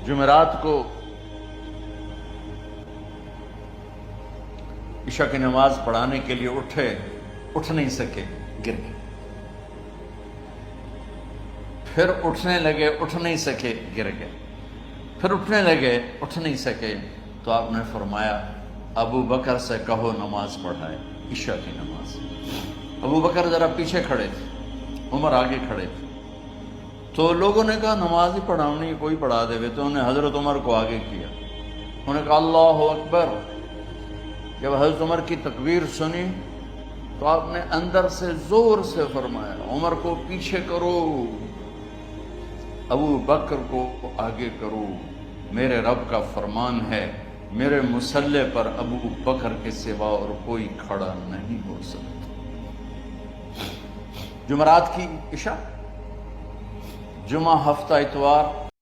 جمعرات کو عشاء کی نماز پڑھانے کے لیے اٹھ نہیں سکے، گر گئے۔ پھر اٹھنے لگے، اٹھ نہیں سکے، گر گئے۔ پھر اٹھنے لگے، اٹھ نہیں سکے، تو آپ نے فرمایا ابو بکر سے کہو نماز پڑھائے، عشاء کی نماز۔ ابو بکر ذرا پیچھے کھڑے تھے، عمر آگے کھڑے تھے، تو لوگوں نے کہا نماز ہی پڑھاؤنی، کوئی پڑھا دے گے، تو انہوں نے حضرت عمر کو آگے کیا۔ انہوں نے کہا اللہ اکبر۔ جب حضرت عمر کی تکبیر سنی تو آپ نے اندر سے زور سے فرمایا عمر کو پیچھے کرو، ابو بکر کو آگے کرو، میرے رب کا فرمان ہے میرے مصلی پر ابو بکر کے سوا اور کوئی کھڑا نہیں ہو سکتا۔ جمعرات کی عشاء، جمعہ ہفتہ اتوار